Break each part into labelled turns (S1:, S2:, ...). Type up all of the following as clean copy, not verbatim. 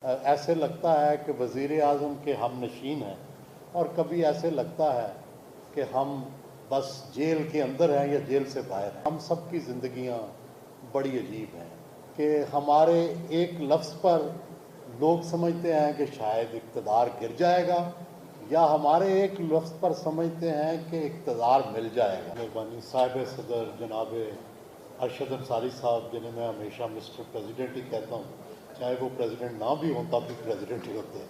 S1: ऐसे लगता है कि वज़ीर आज़म के हम नशीन हैं और कभी ऐसे लगता है कि हम बस जेल के अंदर हैं या जेल से बाहर हैं। हम सब की ज़िंदगियाँ बड़ी अजीब हैं कि हमारे एक लफ्ज़ पर लोग समझते हैं कि शायद इक़्तिदार गिर जाएगा या हमारे एक लफ्ज़ पर समझते हैं कि इक़्तिदार मिल जाएगा। मेहरबानी साहिब सदर जनाब अरशद अंसारी साहब, जिन्हें मैं हमेशा मिस्टर प्रेसिडेंट ही कहता हूँ, चाहे वो प्रेसिडेंट ना भी हों तब भी प्रेसिडेंट ही होते हैं।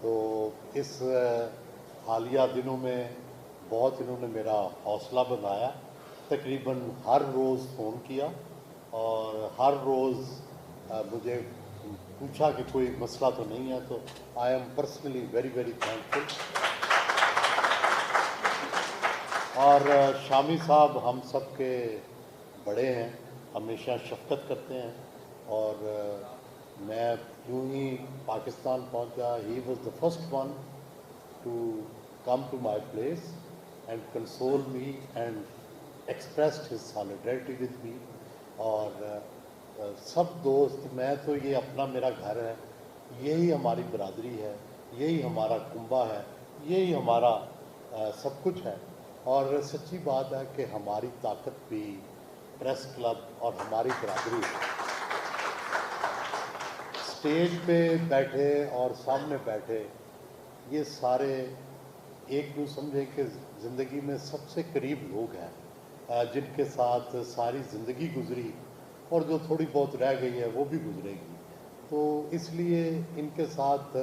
S1: तो इस हालिया दिनों में बहुत इन्होंने मेरा हौसला बनाया। तकरीबन हर रोज़ फ़ोन किया और हर रोज़ मुझे पूछा कि कोई मसला तो नहीं है। तो I am personally very very thankful. और शामी साहब हम सब के बड़े हैं, हमेशा शफ़क़त करते हैं और मैं यूँ ही पाकिस्तान पहुंचा, he was the first one to come to my place and console me and expressed his solidarity with me. और सब दोस्त, मैं तो ये अपना मेरा घर है, यही हमारी बरादरी है, यही हमारा कुंबा है, यही हमारा सब कुछ है। और सच्ची बात है कि हमारी ताकत भी प्रेस क्लब और हमारी बरादरी स्टेज पे बैठे और सामने बैठे ये सारे एक यूँ समझे कि ज़िंदगी में सबसे करीब लोग हैं जिनके साथ सारी ज़िंदगी गुजरी और जो थोड़ी बहुत रह गई है वो भी गुजरेगी। तो इसलिए इनके साथ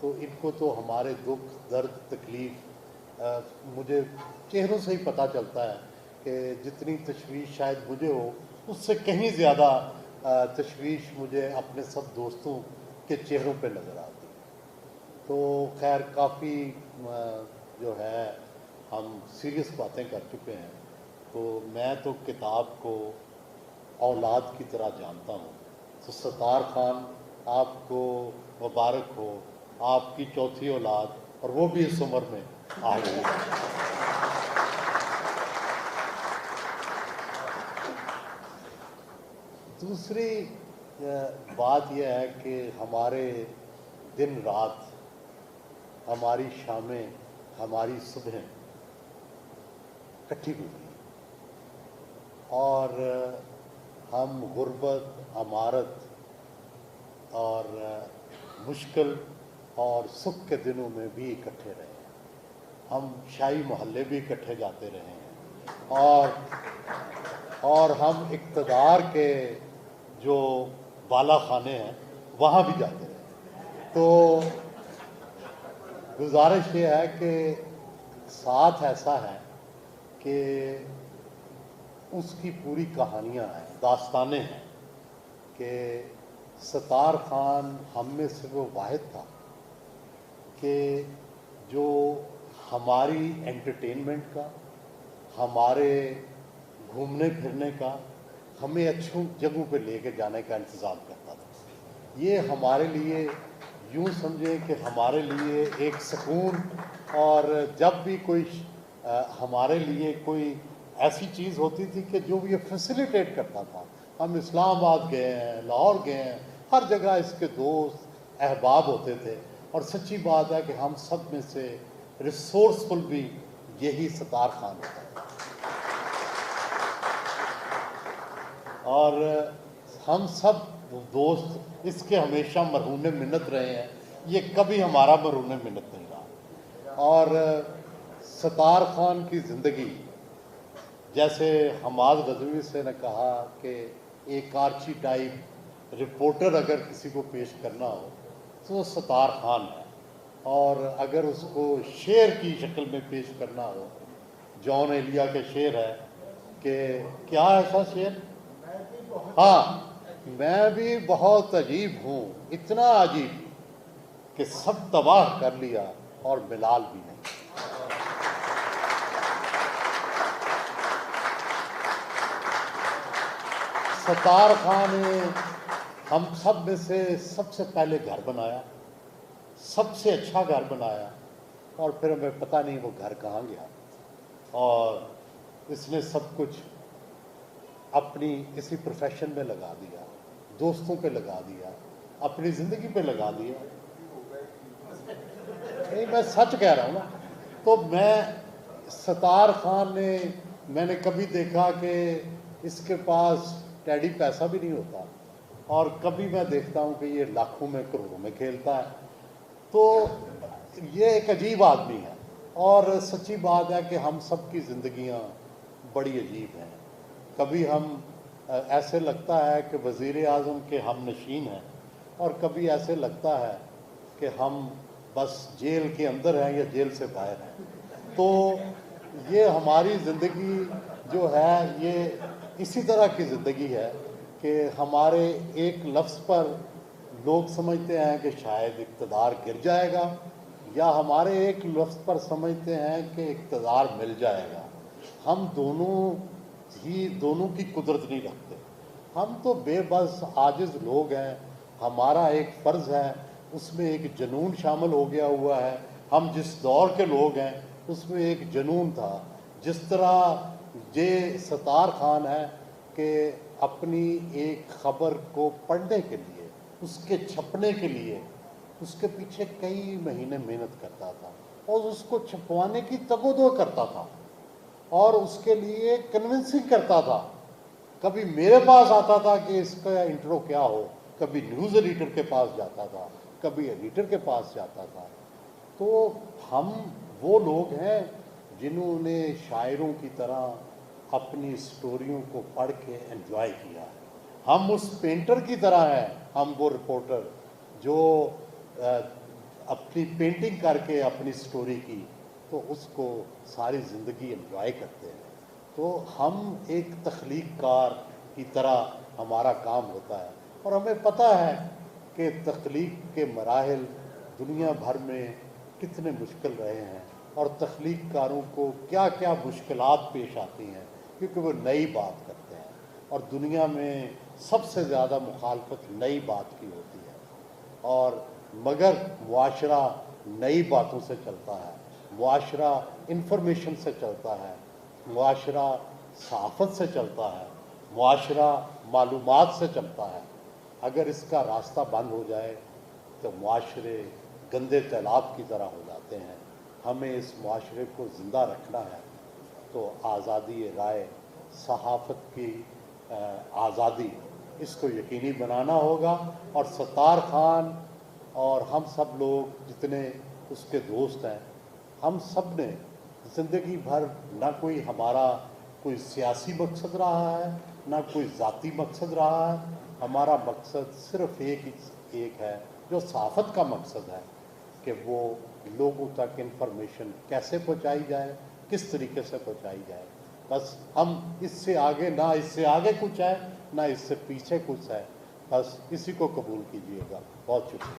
S1: तो इनको तो हमारे दुख दर्द तकलीफ़ मुझे चेहरों से ही पता चलता है कि जितनी तशवीश शायद मुझे हो उससे कहीं ज़्यादा तशवीश मुझे अपने सब दोस्तों के चेहरों पे नज़र आती है। तो खैर काफ़ी जो है हम सीरियस बातें कर चुके हैं। तो मैं तो किताब को औलाद की तरह जानता हूँ। तो सत्तार खान, आपको मुबारक हो, आपकी चौथी औलाद, और वो भी इस उम्र में आ गई है। दूसरी बात यह है कि हमारे दिन रात, हमारी शामें, हमारी सुबह इकट्ठी गुजरी और हम गुर्बत, अमारत और मुश्किल और सुख के दिनों में भी इकट्ठे रहे हैं। हम शाही मोहल्ले भी इकट्ठे जाते रहे हैं और हम इक़्तिदार के जो बाला खाने हैं वहाँ भी जाते रहे। तो गुजारिश ये है कि साथ ऐसा है कि उसकी पूरी कहानियाँ हैं, दास्तानें हैं कि सत्तार खान हम में से वो वाहिद था कि जो हमारी एंटरटेनमेंट का, हमारे घूमने फिरने का, हमें अच्छी जगहों पे लेके जाने का इंतज़ाम करता था। ये हमारे लिए यूँ समझें कि हमारे लिए एक सुकून, और जब भी कोई हमारे लिए कोई ऐसी चीज़ होती थी कि जो ये फैसिलिटेट करता था। हम इस्लामाबाद गए हैं, लाहौर गए हैं, हर जगह इसके दोस्त अहबाब होते थे। और सच्ची बात है कि हम सब में से रिसोर्सफुल भी यही सत्तार खान था। और हम सब दोस्त इसके हमेशा मरहून मिन्नत रहे हैं, ये कभी हमारा मरहून मिन्नत नहीं रहा। और सत्तार खान की ज़िंदगी, जैसे हमाद गज़नवी से ने कहा कि एक आर्ची टाइप रिपोर्टर अगर किसी को पेश करना हो तो वो सत्तार खान है, और अगर उसको शेर की शक्ल में पेश करना हो, जॉन एलिया के शेर है कि क्या ऐसा शेर, हाँ, मैं भी बहुत अजीब हूँ, इतना अजीब कि सब तबाह कर लिया और बिलाल भी नहीं। सत्तार खान ने हम सब में से सबसे पहले घर बनाया, सबसे अच्छा घर बनाया, और फिर हमें पता नहीं वो घर कहाँ गया। और इसने सब कुछ अपनी इसी प्रोफेशन में लगा दिया, दोस्तों पे लगा दिया, अपनी ज़िंदगी पे लगा दिया। नहीं, मैं सच कह रहा हूँ ना। तो सत्तार खान ने, मैंने कभी देखा कि इसके पास टैडी पैसा भी नहीं होता, और कभी मैं देखता हूँ कि ये लाखों में करोड़ों में खेलता है। तो ये एक अजीब आदमी है, और सच्ची बात है कि हम सब की ज़िंदगियाँ बड़ी अजीब हैं। कभी हम ऐसे लगता है कि वज़ीर आज़म के हम नशीन हैं, और कभी ऐसे लगता है कि हम बस जेल के अंदर हैं या जेल से बाहर हैं। तो ये हमारी ज़िंदगी जो है, ये इसी तरह की ज़िंदगी है कि हमारे एक लफ्ज़ पर लोग समझते हैं कि शायद इक़्तिदार गिर जाएगा, या हमारे एक लफ्ज़ पर समझते हैं कि इक़्तिदार मिल जाएगा। हम दोनों की कुदरत नहीं रखते। हम तो बेबस आजिज़ लोग हैं। हमारा एक फ़र्ज़ है, उसमें एक जुनून शामिल हो गया हुआ है। हम जिस दौर के लोग हैं उसमें एक जुनून था। जिस तरह ये सत्तार खान है कि अपनी एक ख़बर को पढ़ने के लिए, उसके छपने के लिए, उसके पीछे कई महीने मेहनत करता था, और उसको छपवाने की तगोदो करता था, और उसके लिए कन्विंसिंग करता था। कभी मेरे पास आता था कि इसका इंट्रो क्या हो, कभी न्यूज़ एडिटर के पास जाता था, कभी एडिटर के पास जाता था। तो हम वो लोग हैं जिन्होंने शायरों की तरह अपनी स्टोरियों को पढ़ के एंजॉय किया है। हम उस पेंटर की तरह हैं, हम वो रिपोर्टर जो अपनी पेंटिंग करके अपनी स्टोरी की, तो उसको सारी ज़िंदगी एंजॉय करते हैं। तो हम एक तख्लीक़कार की तरह हमारा काम होता है, और हमें पता है कि तख्लीक़ के मराहिल दुनिया भर में कितने मुश्किल रहे हैं, और तख्लीक़कारों को क्या क्या मुश्किलात पेश आती हैं, क्योंकि वो नई बात करते हैं, और दुनिया में सबसे ज़्यादा मुखालफत नई बात की होती है। और मगर मुआशरा नई बातों से चलता है, मुआशरा इंफॉर्मेशन से चलता है, मुआशरा सहाफ़त से चलता है, मुआशरा मालूमात से चलता है। अगर इसका रास्ता बंद हो जाए तो मुआशरे गंदे तालाब की तरह हो जाते हैं। हमें इस मुआशरे को ज़िंदा रखना है, तो आज़ादी राय, सहाफ़त की आज़ादी, इसको यकीनी बनाना होगा। और सत्तार खान और हम सब लोग जितने उसके दोस्त हैं, हम सब ने ज़िंदगी भर ना कोई हमारा कोई सियासी मकसद रहा है, ना कोई ज़ाती मकसद रहा है। हमारा मकसद सिर्फ़ एक है, जो सहाफ़त का मकसद है, कि वो लोगों तक इन्फॉर्मेशन कैसे पहुंचाई जाए, किस तरीके से पहुंचाई जाए। बस हम इससे आगे कुछ है, ना इससे पीछे कुछ है। बस इसी को कबूल कीजिएगा। बहुत शुक्रिया।